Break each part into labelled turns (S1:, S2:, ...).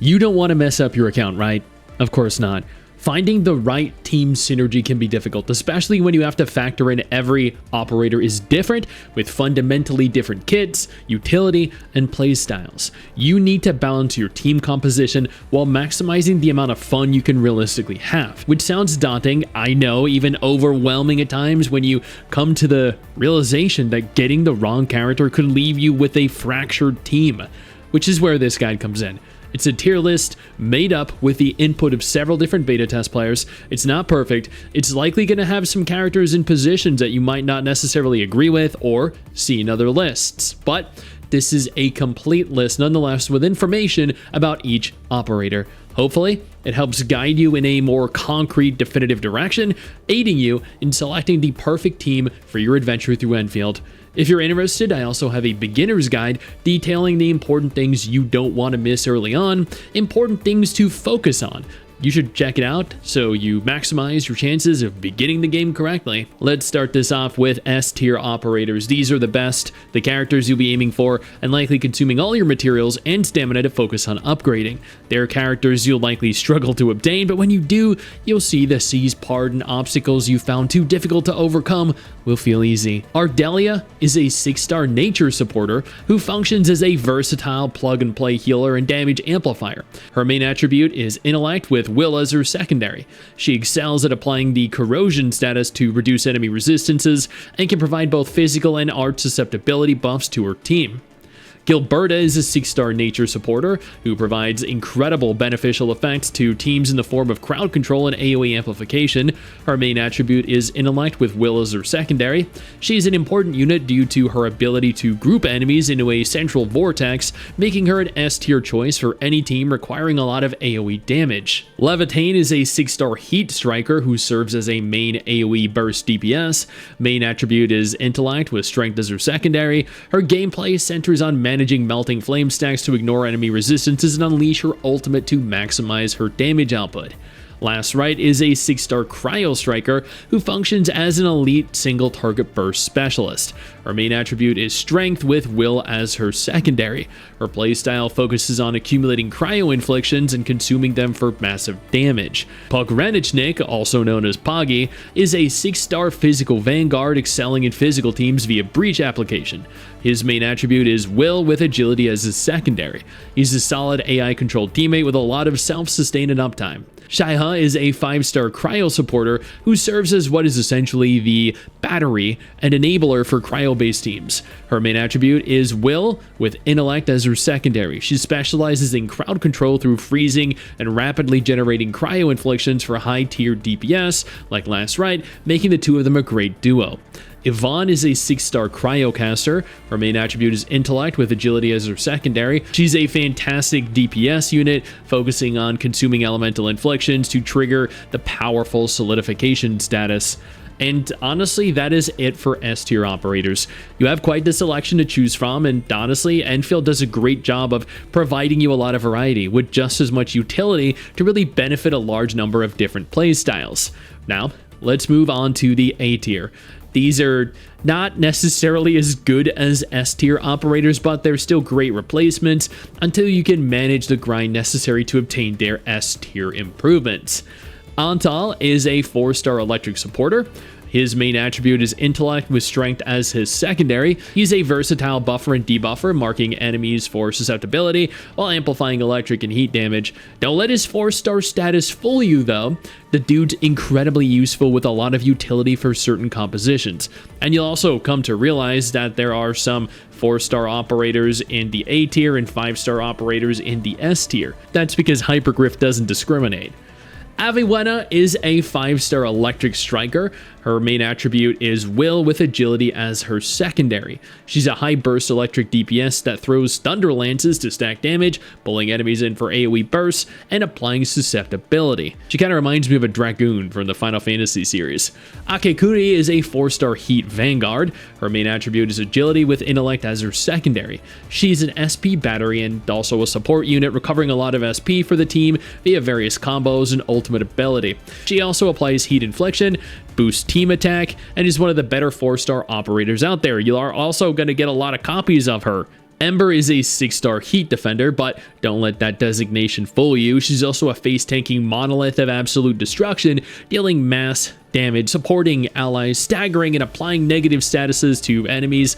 S1: You don't want to mess up your account, right? Of course not. Finding the right team synergy can be difficult, especially when you have to factor in every operator is different with fundamentally different kits, utility, and playstyles. You need to balance your team composition while maximizing the amount of fun you can realistically have, which sounds daunting, I know, even overwhelming at times when you come to the realization that getting the wrong character could leave you with a fractured team, which is where this guide comes in. It's a tier list made up with the input of several different beta test players. It's not perfect. It's likely going to have some characters in positions that you might not necessarily agree with or see in other lists. But this is a complete list nonetheless with information about each operator. Hopefully, it helps guide you in a more concrete, definitive direction, aiding you in selecting the perfect team for your adventure through Endfield. If you're interested, I also have a beginner's guide detailing the important things you don't want to miss early on, important things to focus on. You should check it out so you maximize your chances of beginning the game correctly. Let's start this off with S tier operators. These are the best, the characters you'll be aiming for, and likely consuming all your materials and stamina to focus on upgrading. They're characters you'll likely struggle to obtain, but when you do, you'll see the seas part and obstacles you found too difficult to overcome will feel easy. Ardelia is a 6-star nature supporter who functions as a versatile plug-and-play healer and damage amplifier. Her main attribute is intellect with will as her secondary. She excels at applying the corrosion status to reduce enemy resistances and can provide both physical and art susceptibility buffs to her team. Gilberta is a 6-star nature supporter who provides incredible beneficial effects to teams in the form of crowd control and AoE amplification. Her main attribute is intellect with will as her secondary. She is an important unit due to her ability to group enemies into a central vortex, making her an S tier choice for any team requiring a lot of AoE damage. Levitain is a 6-star heat striker who serves as a main AoE burst DPS. Main attribute is intellect with strength as her secondary. Her gameplay centers on managing melting flame stacks to ignore enemy resistances and unleash her ultimate to maximize her damage output. Last Right is a 6-star Cryo Striker who functions as an elite single target burst specialist. Her main attribute is strength with will as her secondary. Her playstyle focuses on accumulating cryo inflictions and consuming them for massive damage. Pogranichnik, also known as Poggy, is a 6-star physical vanguard excelling in physical teams via breach application. His main attribute is will with agility as his secondary. He's a solid AI controlled teammate with a lot of self-sustained and uptime. Shaiha is a 5-star cryo supporter who serves as what is essentially the battery and enabler for cryo-based teams. Her main attribute is will with intellect as her secondary. She specializes in crowd control through freezing and rapidly generating cryo inflictions for high-tier DPS like Last Right, making the two of them a great duo. Yvonne is a 6-star cryocaster. Her main attribute is intellect with agility as her secondary. She's a fantastic DPS unit, focusing on consuming elemental inflictions to trigger the powerful solidification status. And honestly, that is it for S tier operators. You have quite the selection to choose from, and honestly, Endfield does a great job of providing you a lot of variety with just as much utility to really benefit a large number of different playstyles. Now, let's move on to the A tier. These are not necessarily as good as S tier operators, but they're still great replacements until you can manage the grind necessary to obtain their S tier improvements. Antal is a 4-star electric supporter. His main attribute is intellect with strength as his secondary. He's a versatile buffer and debuffer, marking enemies for susceptibility while amplifying electric and heat damage. Don't let his 4-star status fool you though. The dude's incredibly useful with a lot of utility for certain compositions. And you'll also come to realize that there are some 4-star operators in the A tier and 5-star operators in the S tier. That's because Hypergriff doesn't discriminate. Aviwena is a 5-star electric striker. Her main attribute is will with agility as her secondary. She's a high burst electric DPS that throws thunder lances to stack damage, pulling enemies in for AoE bursts, and applying susceptibility. She kind of reminds me of a Dragoon from the Final Fantasy series. Akekuri is a 4-star heat vanguard. Her main attribute is agility with intellect as her secondary. She's an SP battery and also a support unit, recovering a lot of SP for the team via various combos and ultimate ability. She also applies heat infliction, boosts team attack, and is one of the better 4-star operators out there. You are also going to get a lot of copies of her Ember is a 6-star heat defender, but don't let that designation fool you. She's also a face-tanking monolith of absolute destruction, dealing mass damage, supporting allies, staggering and applying negative statuses to enemies,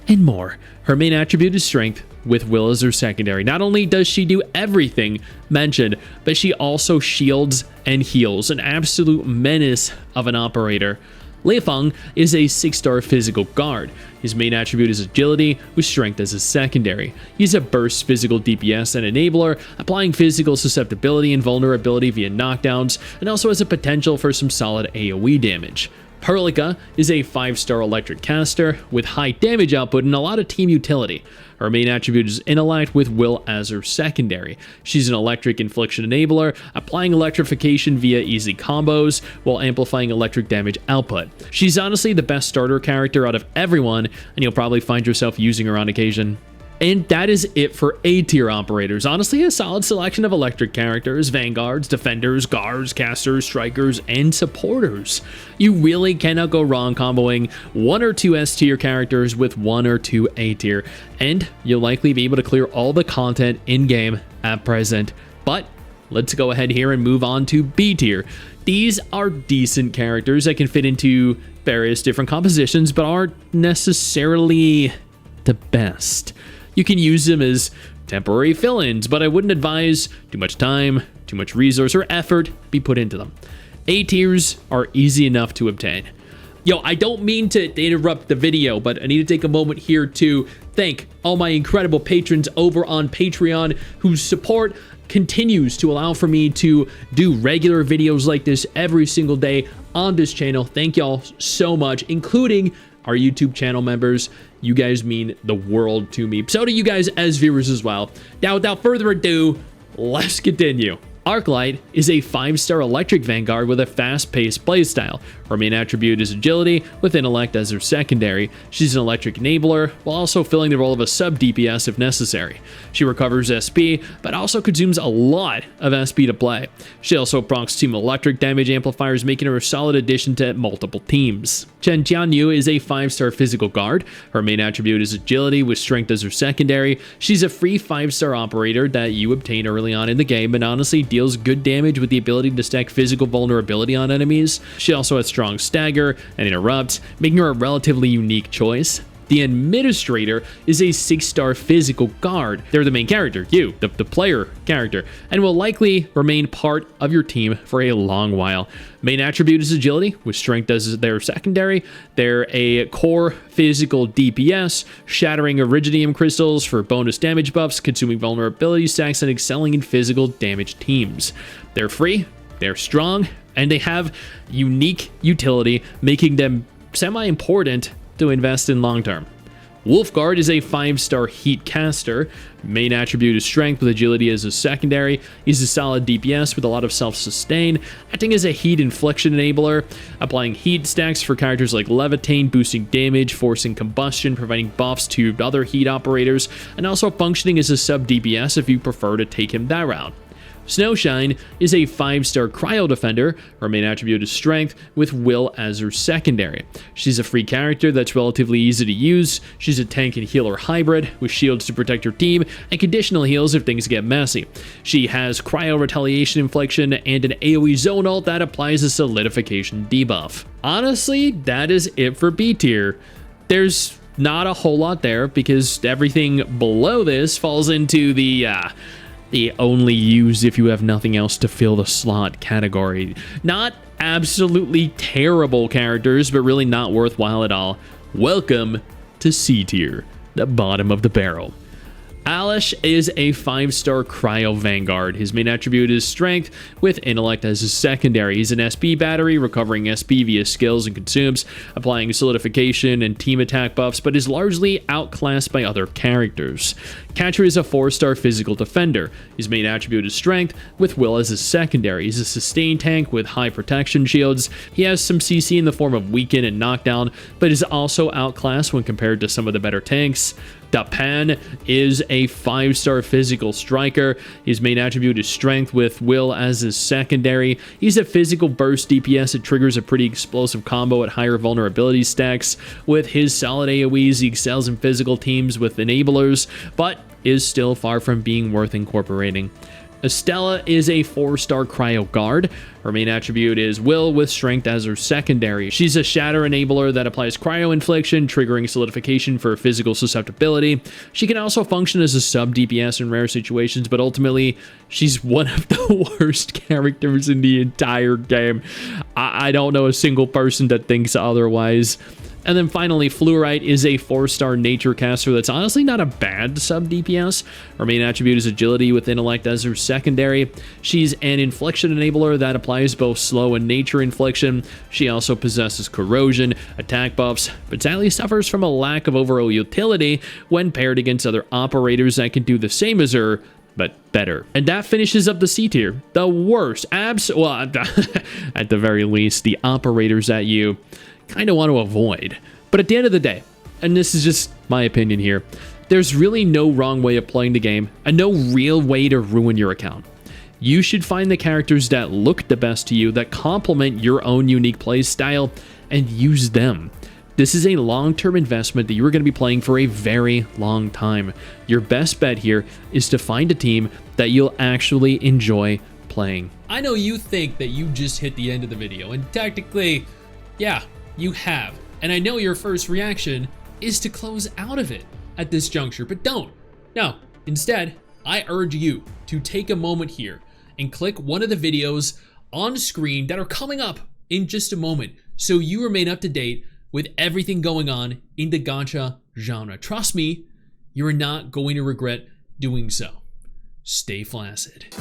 S1: and more. Her main attribute is strength, with will as her secondary. Not only does she do everything mentioned, but she also shields and heals, an absolute menace of an operator. Lei Feng is a 6-star physical guard. His main attribute is agility, with strength as his secondary. He's a burst physical DPS and enabler, applying physical susceptibility and vulnerability via knockdowns, and also has a potential for some solid AoE damage. Perlica is a 5-star electric caster with high damage output and a lot of team utility. Her main attribute is intellect, with will as her secondary. She's an electric infliction enabler, applying electrification via easy combos while amplifying electric damage output. She's honestly the best starter character out of everyone, and you'll probably find yourself using her on occasion. And that is it for A-tier operators. Honestly, a solid selection of electric characters, vanguards, defenders, guards, casters, strikers, and supporters. You really cannot go wrong comboing 1 or 2 S-tier characters with 1 or 2 A-tier, and you'll likely be able to clear all the content in-game at present. But let's go ahead here and move on to B-tier. These are decent characters that can fit into various different compositions, but aren't necessarily the best. You can use them as temporary fill-ins, but I wouldn't advise too much time, too much resource, or effort be put into them. A tiers are easy enough to obtain. Yo, I don't mean to interrupt the video, but I need to take a moment here to thank all my incredible patrons over on Patreon whose support continues to allow for me to do regular videos like this every single day on this channel. Thank y'all so much, including our YouTube channel members. You guys mean the world to me. So do you guys as viewers as well. Now, without further ado, let's continue. Arknight is a 5-star electric vanguard with a fast-paced playstyle. Her main attribute is agility, with intellect as her secondary. She's an electric enabler, while also filling the role of a sub-DPS if necessary. She recovers SP, but also consumes a lot of SP to play. She also procs team electric damage amplifiers, making her a solid addition to multiple teams. Chen Jianyu is a 5-star physical guard. Her main attribute is agility, with strength as her secondary. She's a free 5-star operator that you obtain early on in the game, and honestly deals good damage with the ability to stack physical vulnerability on enemies. She also has strong stagger and interrupt, making her a relatively unique choice. The Administrator is a 6-star physical guard. They're the main character, you, the player character, and will likely remain part of your team for a long while. Main attribute is agility, with strength as their secondary. They're a core physical DPS, shattering iridium crystals for bonus damage buffs, consuming vulnerability stacks, and excelling in physical damage teams. They're free, they're strong, and they have unique utility, making them semi-important to invest in long term. Wolfguard is a 5-star heat caster. Main attribute is strength, with agility as a secondary. He's a solid DPS with a lot of self-sustain, acting as a heat infliction enabler, applying heat stacks for characters like Levitate, boosting damage, forcing combustion, providing buffs to other heat operators, and also functioning as a sub-DPS if you prefer to take him that route. Snowshine is a 5-star cryo defender. Her main attribute is strength, with will as her secondary. She's a free character that's relatively easy to use. She's a tank and healer hybrid, with shields to protect her team and conditional heals if things get messy. She has cryo retaliation infliction and an AoE zone ult that applies a solidification debuff. Honestly, that is it for B tier. There's not a whole lot there because everything below this falls into the only use if you have nothing else to fill the slot category. Not absolutely terrible characters, but really not worthwhile at all. Welcome to C tier, the bottom of the barrel. Alish is a 5-star cryo vanguard. His main attribute is strength, with intellect as his secondary. He's an SP battery, recovering SP via skills and consumes, applying solidification and team attack buffs, but is largely outclassed by other characters. Catcher is a 4-star physical defender. His main attribute is strength, with will as his secondary. He's a sustain tank with high protection shields. He has some CC in the form of weaken and knockdown, but is also outclassed when compared to some of the better tanks. Dapan is a 5-star physical striker. His main attribute is strength with Will as his secondary. He's a physical burst DPS that triggers a pretty explosive combo at higher vulnerability stacks. With his solid AoEs, he excels in physical teams with enablers, but is still far from being worth incorporating. Estella is a 4-star cryo guard. Her main attribute is Will with strength as her secondary. She's a shatter enabler that applies cryo infliction, triggering solidification for physical susceptibility. She can also function as a sub DPS in rare situations, but ultimately she's one of the worst characters in the entire game. I don't know a single person that thinks otherwise. And then finally, Fluorite is a 4-star nature caster that's honestly not a bad sub DPS. Her main attribute is agility with intellect as her secondary. She's an infliction enabler that applies both slow and nature infliction. She also possesses corrosion, attack buffs, but sadly suffers from a lack of overall utility when paired against other operators that can do the same as her, but better. And that finishes up the C tier. The worst, at the very least, the operators that you kind of want to avoid. But at the end of the day, and this is just my opinion here, there's really no wrong way of playing the game and no real way to ruin your account. You should find the characters that look the best to you, that complement your own unique play style, and use them. This is a long-term investment that you are going to be playing for a very long time. Your best bet here is to find a team that you'll actually enjoy playing. I know you think that you just hit the end of the video, and technically, yeah, you have. And I know your first reaction is to close out of it at this juncture, but don't. No, instead, I urge you to take a moment here and click one of the videos on screen that are coming up in just a moment so you remain up to date with everything going on in the gacha genre. Trust me, you're not going to regret doing so. Stay flaccid.